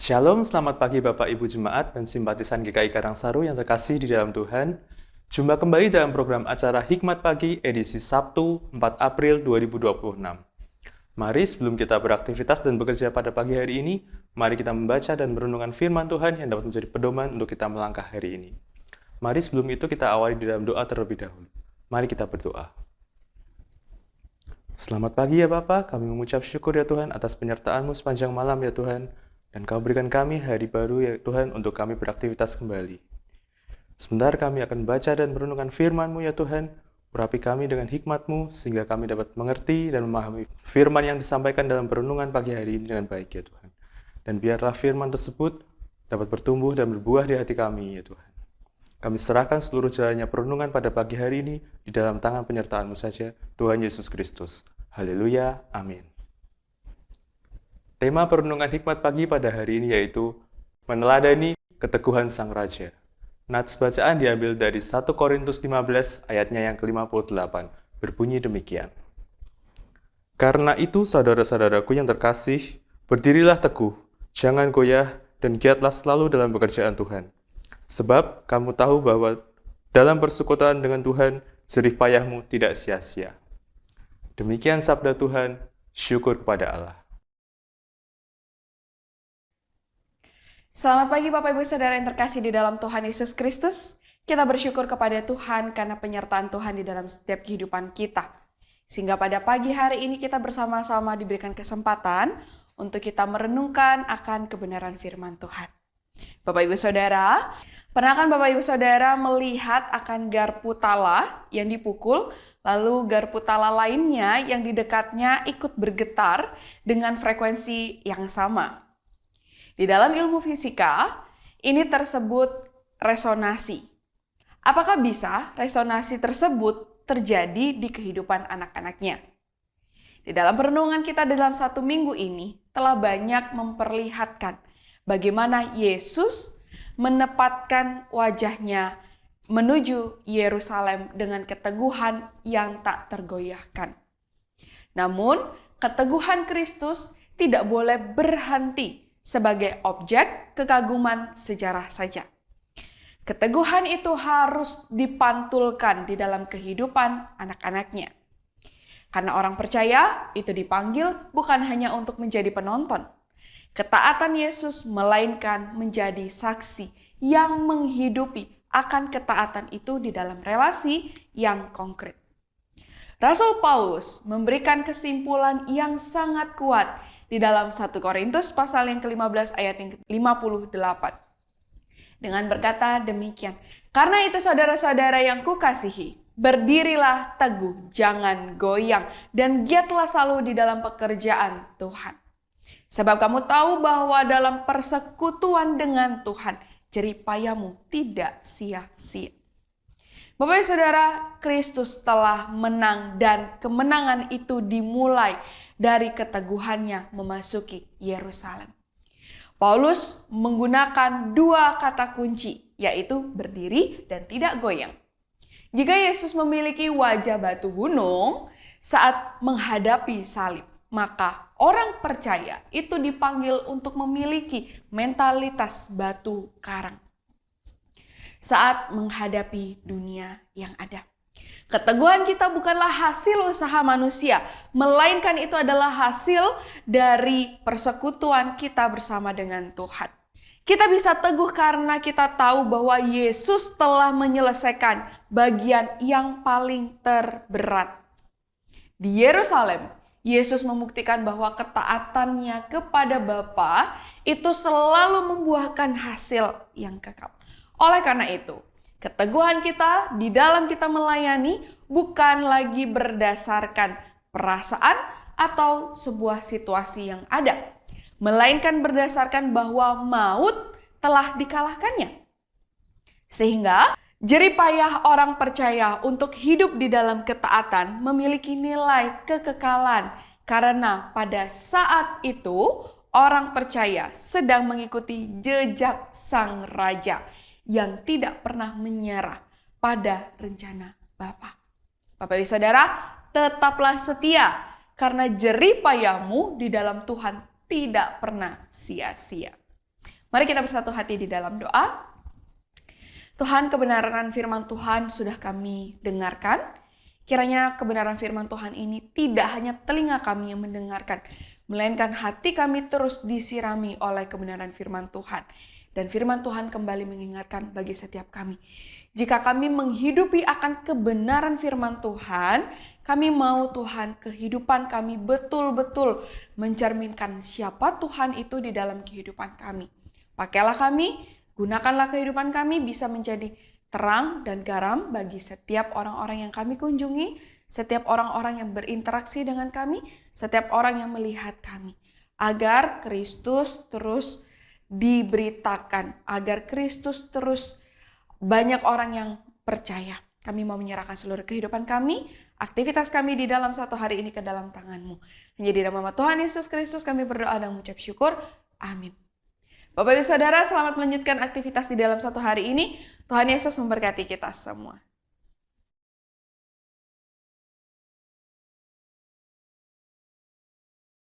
Shalom, selamat pagi Bapak Ibu Jemaat dan simpatisan GKI Karangsaru yang terkasih di dalam Tuhan. Jumpa kembali dalam program acara Hikmat Pagi edisi Sabtu 4 April 2026. Mari sebelum kita beraktivitas dan bekerja pada pagi hari ini, mari kita membaca dan merenungkan firman Tuhan yang dapat menjadi pedoman untuk kita melangkah hari ini. Mari sebelum itu kita awali di dalam doa terlebih dahulu. Mari kita berdoa. Selamat pagi ya Bapak, kami mengucap syukur ya Tuhan atas penyertaan-Mu sepanjang malam ya Tuhan. Dan Kau berikan kami hari baru ya Tuhan untuk kami beraktivitas kembali. Sebentar kami akan baca dan merenungkan firman-Mu ya Tuhan. Urapi kami dengan hikmat-Mu sehingga kami dapat mengerti dan memahami firman yang disampaikan dalam perenungan pagi hari ini dengan baik ya Tuhan. Dan biarlah firman tersebut dapat bertumbuh dan berbuah di hati kami ya Tuhan. Kami serahkan seluruh jalannya perenungan pada pagi hari ini di dalam tangan penyertaan-Mu saja, Tuhan Yesus Kristus. Haleluya, amin. Tema perenungan hikmat pagi pada hari ini yaitu meneladani keteguhan Sang Raja. Nats bacaan diambil dari 1 Korintus 15 ayatnya yang ke-58, berbunyi demikian. Karena itu saudara-saudaraku yang terkasih, berdirilah teguh, jangan goyah, dan giatlah selalu dalam pekerjaan Tuhan. Sebab kamu tahu bahwa dalam persekutuan dengan Tuhan, jerih payahmu tidak sia-sia. Demikian sabda Tuhan, syukur kepada Allah. Selamat pagi Bapak Ibu Saudara yang terkasih di dalam Tuhan Yesus Kristus. Kita bersyukur kepada Tuhan karena penyertaan Tuhan di dalam setiap kehidupan kita. Sehingga pada pagi hari ini kita bersama-sama diberikan kesempatan untuk kita merenungkan akan kebenaran firman Tuhan. Bapak Ibu Saudara, pernahkah Bapak Ibu Saudara melihat akan garpu tala yang dipukul, lalu garpu tala lainnya yang di dekatnya ikut bergetar dengan frekuensi yang sama? Di dalam ilmu fisika, ini tersebut resonansi. Apakah bisa resonansi tersebut terjadi di kehidupan anak-anaknya? Di dalam perenungan kita dalam 1 minggu ini telah banyak memperlihatkan bagaimana Yesus menempatkan wajahnya menuju Yerusalem dengan keteguhan yang tak tergoyahkan. Namun, keteguhan Kristus tidak boleh berhenti sebagai objek kekaguman sejarah saja. Keteguhan itu harus dipantulkan di dalam kehidupan anak-anaknya. Karena orang percaya itu dipanggil bukan hanya untuk menjadi penonton. Ketaatan Yesus melainkan menjadi saksi yang menghidupi akan ketaatan itu di dalam relasi yang konkret. Rasul Paulus memberikan kesimpulan yang sangat kuat di dalam 1 Korintus pasal yang ke-15 ayat yang ke-58. Dengan berkata demikian, karena itu saudara-saudara yang kukasihi, berdirilah teguh, jangan goyang, dan giatlah selalu di dalam pekerjaan Tuhan. Sebab kamu tahu bahwa dalam persekutuan dengan Tuhan, jerih payahmu tidak sia-sia. Bapak Ibu Saudara, Kristus telah menang dan kemenangan itu dimulai dari keteguhannya memasuki Yerusalem. Paulus menggunakan 2 kata kunci, yaitu berdiri dan tidak goyang. Jika Yesus memiliki wajah batu gunung saat menghadapi salib, maka orang percaya itu dipanggil untuk memiliki mentalitas batu karang saat menghadapi dunia yang ada. Keteguhan kita bukanlah hasil usaha manusia, melainkan itu adalah hasil dari persekutuan kita bersama dengan Tuhan. Kita bisa teguh karena kita tahu bahwa Yesus telah menyelesaikan bagian yang paling terberat. Di Yerusalem, Yesus membuktikan bahwa ketaatannya kepada Bapa itu selalu membuahkan hasil yang kekal. Oleh karena itu, keteguhan kita di dalam kita melayani bukan lagi berdasarkan perasaan atau sebuah situasi yang ada, melainkan berdasarkan bahwa maut telah dikalahkannya. Sehingga jerih payah orang percaya untuk hidup di dalam ketaatan memiliki nilai kekekalan karena pada saat itu orang percaya sedang mengikuti jejak Sang Raja yang tidak pernah menyerah pada rencana Bapa. Bapak Ibu Saudara, tetaplah setia karena jerih payahmu di dalam Tuhan tidak pernah sia-sia. Mari kita bersatu hati di dalam doa. Tuhan, kebenaran firman Tuhan sudah kami dengarkan. Kiranya kebenaran firman Tuhan ini tidak hanya telinga kami yang mendengarkan, melainkan hati kami terus disirami oleh kebenaran firman Tuhan. Dan firman Tuhan kembali mengingatkan bagi setiap kami. Jika kami menghidupi akan kebenaran firman Tuhan, kami mau Tuhan kehidupan kami betul-betul mencerminkan siapa Tuhan itu di dalam kehidupan kami. Pakailah kami, gunakanlah kehidupan kami bisa menjadi terang dan garam bagi setiap orang-orang yang kami kunjungi, setiap orang-orang yang berinteraksi dengan kami, setiap orang yang melihat kami. Agar Kristus terus diberitakan, agar Kristus terus banyak orang yang percaya. Kami mau menyerahkan seluruh kehidupan kami, aktivitas kami di dalam satu hari ini ke dalam tangan-Mu. Hanya di dalam nama Tuhan Yesus Kristus kami berdoa dan mengucap syukur. Amin. Bapak Ibu Saudara, selamat melanjutkan aktivitas di dalam satu hari ini. Tuhan Yesus memberkati kita semua.